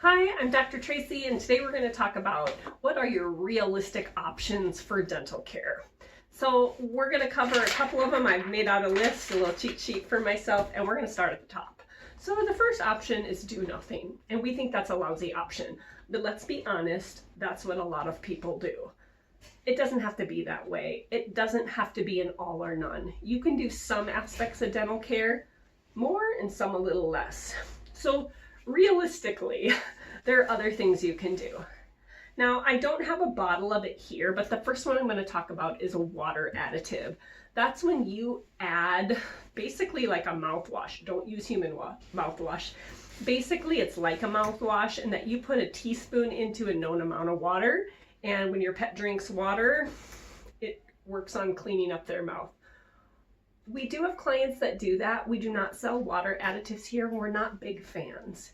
Hi, I'm Dr. Tracy, and today we're going to talk about what are your realistic options for dental care. So we're going to cover a couple of them. I've made out a list, a little cheat sheet for myself, and we're going to start at the top. So the first option is do nothing, and we think that's a lousy option. But let's be honest, that's what a lot of people do. It doesn't have to be that way. It doesn't have to be an all or none. You can do some aspects of dental care more and some a little less. So realistically, there are other things you can do. Now, I don't have a bottle of it here, but the first one I'm going to talk about is a water additive. That's when you add basically like a mouthwash. Don't use human mouthwash. Basically, it's like a mouthwash in that you put a teaspoon into a known amount of water, and when your pet drinks water, it works on cleaning up their mouth. We do have clients that do that. We do not sell water additives here. We're not big fans.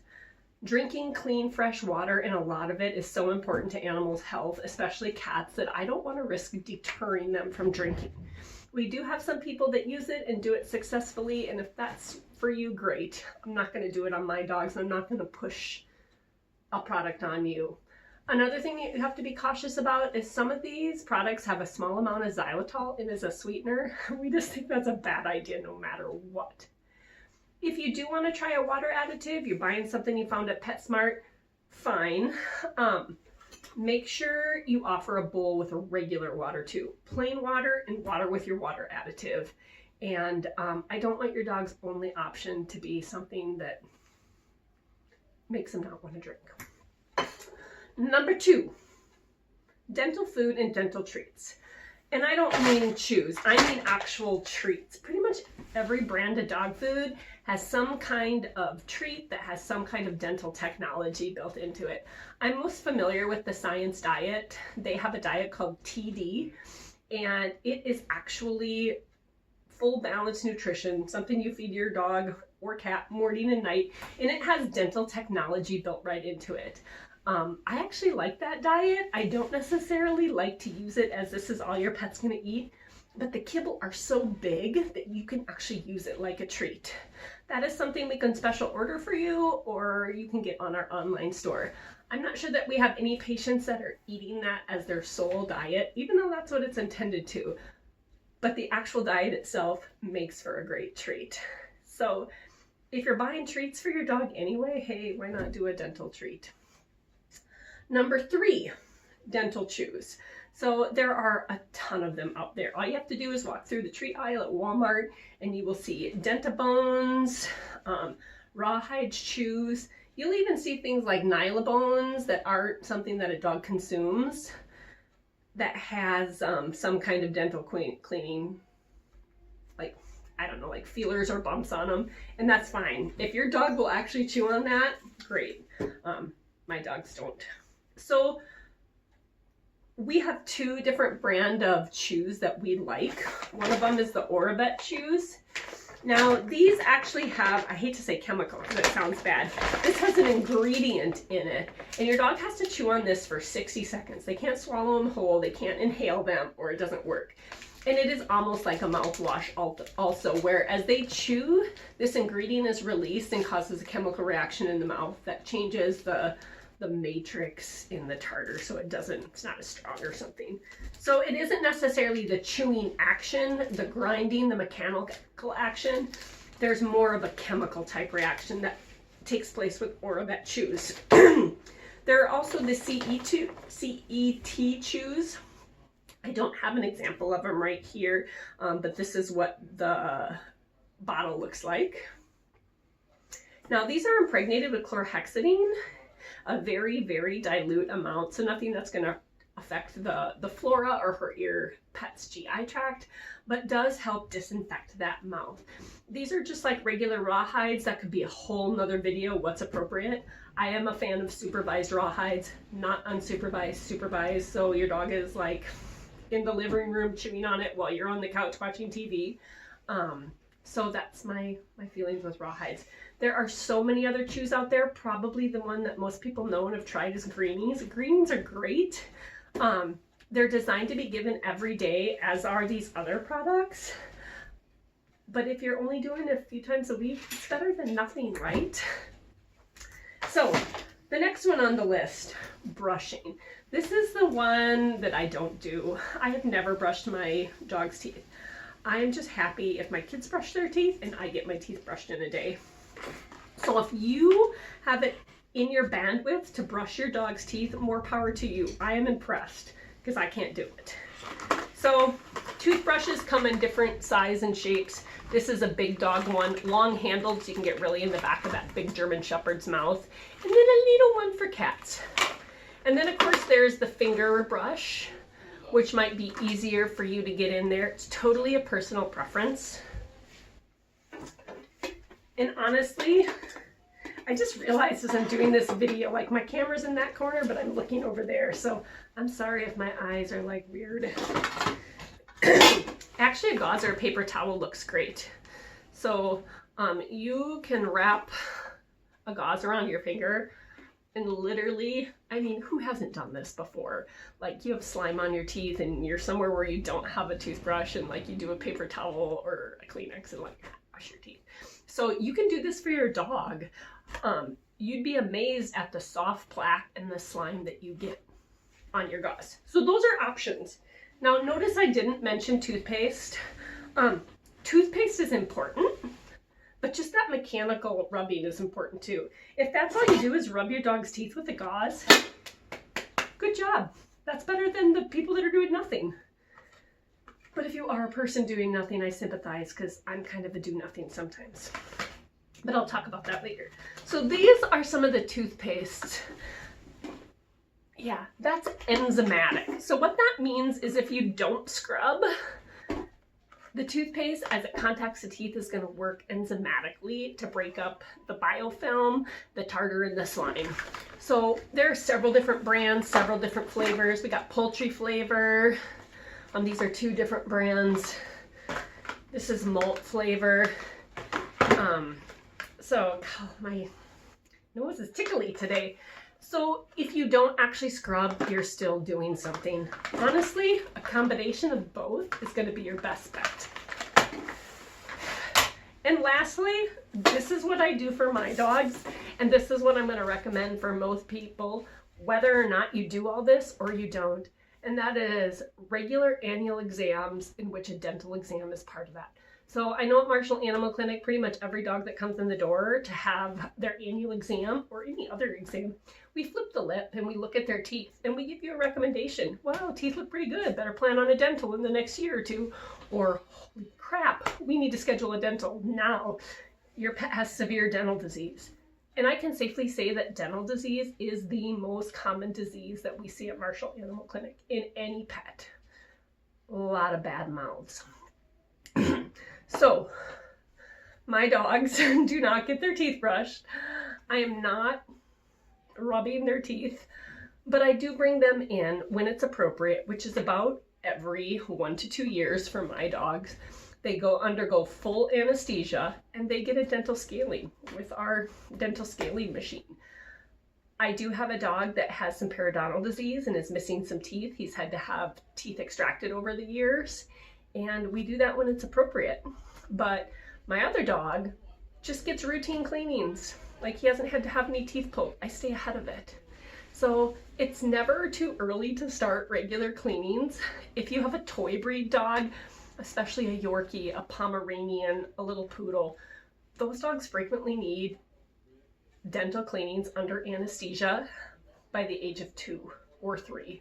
Drinking clean, fresh water, and a lot of it is so important to animals' health, especially cats, that I don't want to risk deterring them from drinking. We do have some people that use it and do it successfully, and if that's for you, great. I'm not going to do it on my dogs. I'm not going to push a product on you. Another thing you have to be cautious about is some of these products have a small amount of xylitol in as a sweetener. We just think that's a bad idea no matter what. If you do want to try a water additive, you're buying something you found at PetSmart, fine. Make sure you offer a bowl with a regular water too. Plain water and water with your water additive. And I don't want your dog's only option to be something that makes them not want to drink. Number 2, dental food and dental treats. And I don't mean chews, I mean actual treats. Pretty much every brand of dog food has some kind of treat that has some kind of dental technology built into it. I'm most familiar with the Science Diet. They have a diet called TD, and it is actually full balanced nutrition, something you feed your dog or cat morning and night, and it has dental technology built right into it. I actually like that diet. I don't necessarily like to use it as this is all your pet's going to eat, but the kibble are so big that you can actually use it like a treat. That is something we can special order for you, or you can get on our online store. I'm not sure that we have any patients that are eating that as their sole diet, even though that's what it's intended to. But the actual diet itself makes for a great treat. So if you're buying treats for your dog anyway, hey, why not do a dental treat? Number 3, dental chews. So there are a ton of them out there. All you have to do is walk through the treat aisle at Walmart and you will see Dentabones, rawhide chews. You'll even see things like Nylabones that aren't something that a dog consumes that has some kind of dental cleaning, like, I don't know, like feelers or bumps on them, and that's fine. If your dog will actually chew on that, great. My dogs don't. So we have 2 different brand of chews that we like. One of them is the Orabet chews. Now these actually have, I hate to say chemical because it sounds bad, this has an ingredient in it, and your dog has to chew on this for 60 seconds. They can't swallow them whole, they can't inhale them, or it doesn't work. And it is almost like a mouthwash also, where as they chew, this ingredient is released and causes a chemical reaction in the mouth that changes the matrix in the tartar, so it's not as strong or something. So it isn't necessarily the chewing action, the grinding, the mechanical action. There's more of a chemical type reaction that takes place with Orabet chews. There are also the CET chews. I don't have an example of them right here, but this is what the bottle looks like. Now these are impregnated with chlorhexidine, a very, very dilute amount, so nothing that's going to affect the flora or hurt your pet's GI tract, but does help disinfect that mouth. These are just like regular rawhides. That could be a whole nother video, what's appropriate. I am a fan of supervised rawhides, not unsupervised, supervised, so your dog is like in the living room chewing on it while you're on the couch watching TV. So that's my feelings with rawhides. There are so many other chews out there. Probably the one that most people know and have tried is Greenies. Greenies are great. They're designed to be given every day, as are these other products. But if you're only doing it a few times a week, it's better than nothing, right? So the next one on the list, brushing. This is the one that I don't do. I have never brushed my dog's teeth. I am just happy if my kids brush their teeth and I get my teeth brushed in a day. So if you have it in your bandwidth to brush your dog's teeth, more power to you. I am impressed because I can't do it. So toothbrushes come in different size and shapes. This is a big dog one, long handled, so you can get really in the back of that big German Shepherd's mouth. And then a little one for cats. And then of course there's the finger brush, which might be easier for you to get in there. It's totally a personal preference. And honestly, I just realized as I'm doing this video, like my camera's in that corner, but I'm looking over there. So I'm sorry if my eyes are like weird. Actually, a gauze or a paper towel looks great. So you can wrap a gauze around your finger and literally, I mean, who hasn't done this before? Like you have slime on your teeth and you're somewhere where you don't have a toothbrush and like you do a paper towel or a Kleenex and like brush your teeth. So you can do this for your dog. You'd be amazed at the soft plaque and the slime that you get on your gauze. So those are options. Now notice I didn't mention toothpaste. Toothpaste is important, but just that mechanical rubbing is important too. If that's all you do is rub your dog's teeth with a gauze, good job. That's better than the people that are doing nothing. But if you are a person doing nothing, I sympathize because I'm kind of a do nothing sometimes. But I'll talk about that later. So these are some of the toothpastes. Yeah, that's enzymatic. So what that means is if you don't scrub, the toothpaste as it contacts the teeth is going to work enzymatically to break up the biofilm, the tartar, and the slime. So there are several different brands, several different flavors. We got poultry flavor. These are 2 different brands. This is malt flavor. So my nose is tickly today. So if you don't actually scrub, you're still doing something. Honestly, a combination of both is going to be your best bet. And lastly, this is what I do for my dogs, and this is what I'm going to recommend for most people, whether or not you do all this or you don't. And that is regular annual exams, in which a dental exam is part of that. So I know at Marshall Animal Clinic, pretty much every dog that comes in the door to have their annual exam or any other exam, we flip the lip and we look at their teeth and we give you a recommendation. Wow, teeth look pretty good. Better plan on a dental in the next year or 2. Or holy crap, we need to schedule a dental now. Your pet has severe dental disease. And I can safely say that dental disease is the most common disease that we see at Marshall Animal Clinic in any pet. A lot of bad mouths. So, my dogs do not get their teeth brushed. I am not rubbing their teeth, but I do bring them in when it's appropriate, which is about every 1 to 2 years for my dogs. They undergo full anesthesia and they get a dental scaling with our dental scaling machine. I do have a dog that has some periodontal disease and is missing some teeth. He's had to have teeth extracted over the years. And we do that when it's appropriate. But my other dog just gets routine cleanings. Like he hasn't had to have any teeth pulled. I stay ahead of it. So it's never too early to start regular cleanings. If you have a toy breed dog, especially a Yorkie, a Pomeranian, a little poodle, those dogs frequently need dental cleanings under anesthesia by the age of 2 or 3.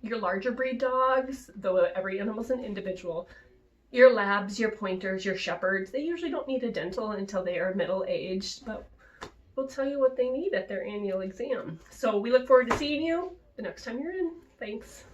Your larger breed dogs, though every animal's an individual, your labs, your pointers, your shepherds, they usually don't need a dental until they are middle-aged, but we'll tell you what they need at their annual exam. So we look forward to seeing you the next time you're in. Thanks.